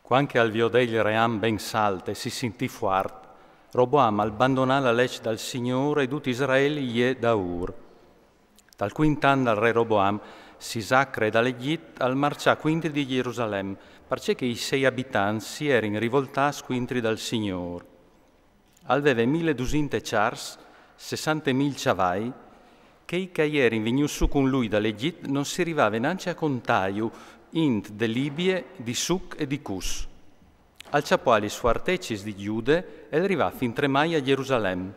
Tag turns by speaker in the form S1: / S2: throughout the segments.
S1: Quanche al viodegli ream ben salte si sentì fuart, Roboam abbandonà la legge dal Signore e tut Israele gli da Ur. Dal quintan dal re Roboam si sacre dall'Egitto al marcià quintri di Gerusalemme, perché i 6 abitanti si erano rivoltati quintri dal Signore. Alveve 1200 chars, 60.000 ciavai, che i caieri venuti su con lui dall'Egitto non si arrivava neanche a contaio int de Libie, di Suc e di Cus. Al ciapuali sfuartecis di Giude ed arrivà fin tremai a Gerusalemme.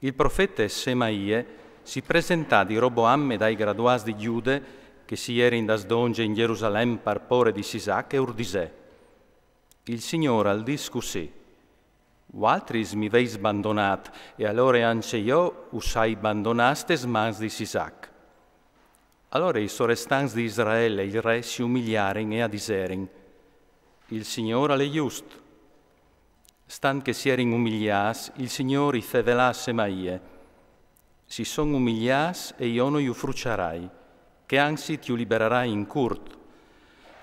S1: Il profeta Semaie si presentà di Roboam e dai graduati di Giude che si erin das donge in Gerusalemme par pore di Sisac e urdisè. Il Signore al discussì. Altris mi veis abbandonat e allora anche io usai abbandonastes mans di Sisac. Allora i sorestanti di Israele e il re si umiliarono e adiserin. Il Signore è giusto. Stan che si erin umiliati, il Signore i fevelà Semaie. Si son umiliati e io non iu fruciarai, che anzi ti libererai in curto.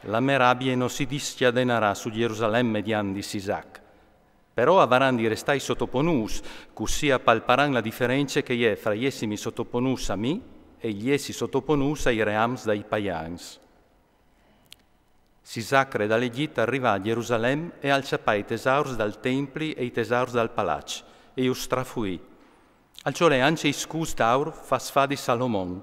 S1: La mia rabbia non si dischiadenerà su Gerusalemme mediante Sisac. Però avranno di restai sottoponus, così palparan la differenza che è fra gli essimi sottoponus a me e gli essi sottoponus ai reams dai paians. Sisac, re dall'Egitto, arriva a Gerusalemme e alciapà i tesauri dal Templi e i tesauri dal palazzo, e io strafuì. Alciole anche i scus d'aur fa di Salomon.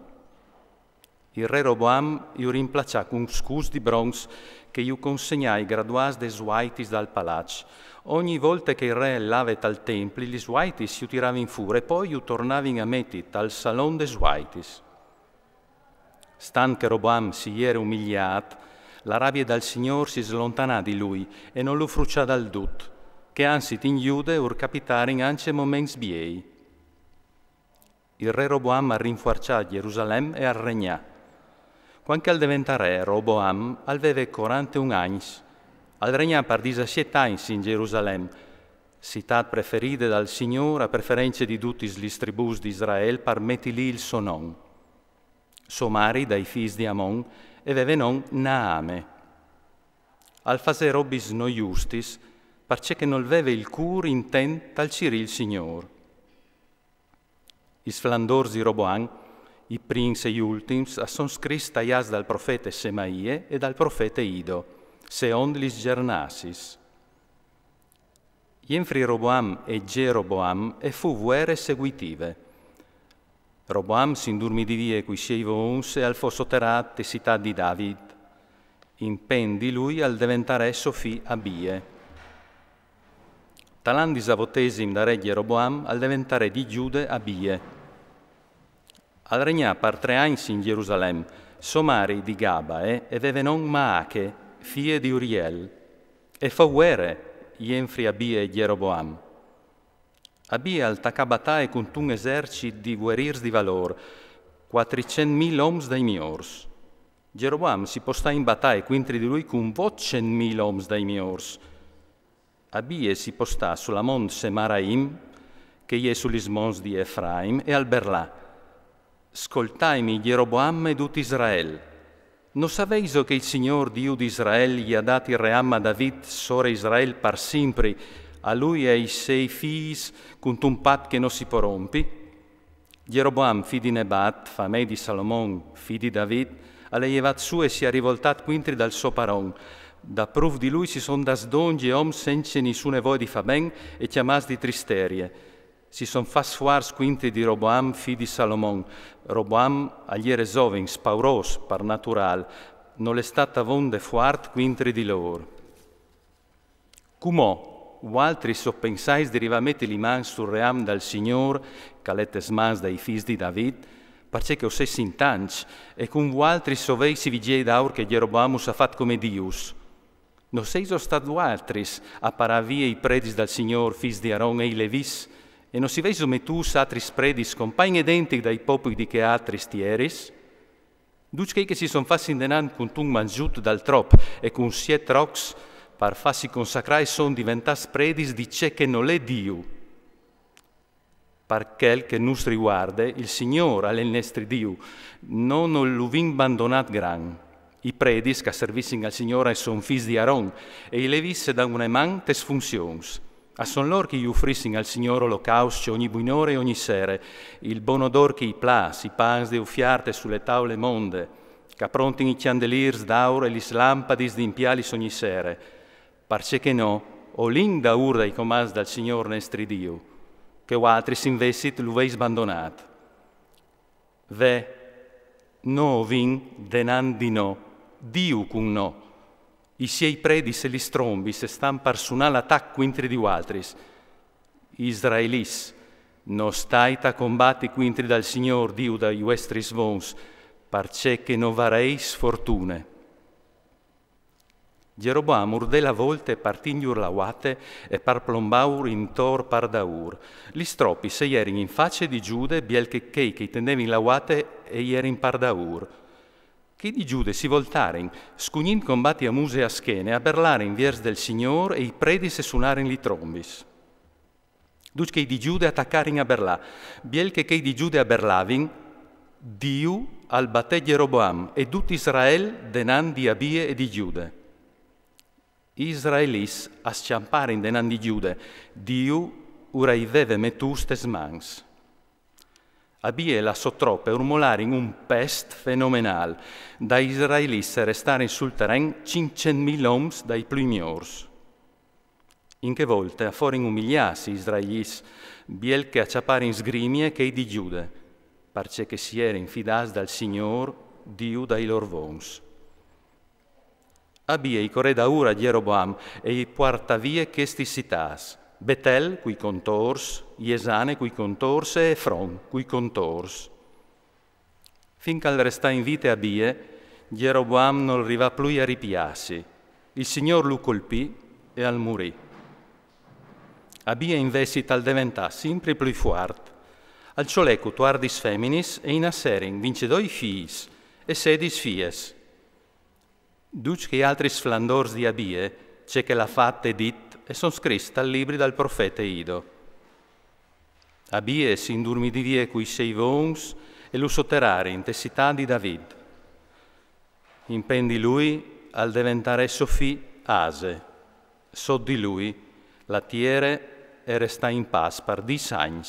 S1: Il re Roboam io rimplaccià con scus di bronzo che io consegnai graduati des suaitis dal palazzo. Ogni volta che il re lavet al Templi, gli suaitis si tiravano in furia e poi io tornavano a mettit al salon des suaitis. Stan che Roboam si era umiliato, la rabbia dal Signore si slontanà di lui e non lo frucià dal dut, che anzi in Giude ur capitarin anche moments biei. Il re Roboam rinforciò Gerusalemme e regnà. Quando al diventa re, Roboam aveva 41 anni, al regnà per 17 anni in Gerusalemme, città preferita dal Signore a preferenza di tutti gli tribus di Israele per metti lì il suo nome. Suo mari dai figli di Amon aveva non Naame. Al fase robis no justis, perché non aveva il cur intent al ciri il Signore. I sflandors di Roboam, i prince e gli ultims, sono scritti tagliati dal profeta Semaie e dal profeta Ido, secondo gli Gernasis. Jenfri Roboam e Geroboam e fu guerre seguitive. Roboam si indurmi di vie qui sceivo uns e al fossoterat e città di David. In pen di lui al diventare Sofì Abie. Talan disavotesim da re Geroboam al diventare di Giude Abie. Al regnà per 3 anni in Gerusalemme, somari di Gabae e vevenon Maache, figlie di Uriel, e fa guerre Jenfri Abie e Geroboam. Abie al tacabatae con un esercito di guerriers di valor, 400.000 uomini dai miors. Geroboam si postà in battaglia quintri di lui con 800.000 uomini dai miors. Abie si postà sulla mont Semaraim, che è sugli mons di Efraim, e al Berlà. Ascoltaimi Geroboam e tut Israele. Non sapeis che il Signor Dio di Israele gli ha dato il ream a David, sore Israele, per sempre, a lui e ai 6 figli, con un pat che non si porrompi? Geroboam, figlio di Nebat, famè di Salomon, figlio di David, alle llevat su e si è rivoltato quintri dal suo paron. Da prov di lui si son das dongi e om senza nessuna voce di fa ben e chiamati di tristerie. Si son fas fuars quintri di Roboam, figlio di Salomon. Roboam agli era giovane, spauros, per natural, non è stata vonde fuart quintri di loro. Cumò, o altri soppensais di rivamete li mans sul ream dal Signor, caletes mans dai figli di David, perché che osessi in tanci, e con altri soveisi vigei d'aur che Geroboamus ha fatto come Dius. Non sei stato altris a paravia i predis dal Signor, figli di Aaron e i Levis, e non si veis metus atris predis compagni identici dai popoli di che altris tieris? Ducchei che si son fatti indenan con un mangiut dal trop e con 7 rocs, per farsi consacrare son diventati predis di ciò che non è Dio. Per quel che nos riguarda, il Signore è il nostro Dio, non lo vin abbandonat gran. I predis che servissero al Signore son figli di Aaron e i levisse da una man tes funzions. A son loro che gli offrissero al Signore olocausti ogni buonore e ogni sere, il buon odor che i plas, i pans de uffiarte sulle tavole monde, che pronti i chandeliers d'auro e gli lampadis di impialis ogni sere, parce che no, o l'in da urda i comandi dal Signore nostro Dio, che o altri s'investit lo veis abbandonat. Ve, no vin denan di no, Dio cum no. I siei predis e li strombi se stan personal attacco intri di altris. Israelis, no stait a combatti quintri dal Signor Dio dai vostris vons, parce che no vareis fortune. Geroboam urde la volte partigliur la uate e par plombaur intor par daur. Li stroppi se ierin in face di Giude biel che tenevin la uate e ierin par daur. Che di Giude si voltaren, scugnin combatti a muse e a schene, a berlaren viers del Signor e i predis e suonaren li trombis. Duc che di Giude attaccarin a berlà, biel che di Giude a berlavin, Diu al batte Geroboam e tut Israel denan di Abie e di Giude. Israelis a sciamparen denan di Giude, Diu ura i veve metustes mans. Abie la sottroppe urmolarin un pest fenomenal, da Israelis restaren sul terren 500.000 oms dai plumiors. In che volte a forin umiliassi Israelis, biel che acciapparin sgrimie che di Giude, parce che si erin fidas dal Signor, Dio dai lor vons. Abie i corre da ura Geroboam e i portavie che sti citas, Betel, cui contors, Iesane, cui contors, e Efron, cui contors. Finché al resta in vita Abie, Geroboam non arriva più a ripiassi. Il Signor lo colpì e al morì. Abie investi tal diventà sempre più forte. Al cioleco tuardis feminis e in asserin vince 2 fiis e 16 fies. Duc che altri sflandors di Abie, c'è che l'ha fatta e dit, e son scritti al libri dal profeta Ido. Abie si indurmidivie cui 6 vons e lo sotterrare in tessità di David. Impendi lui al diventare Sofì Ase. So di lui la tiere e resta in paz per 10 anni.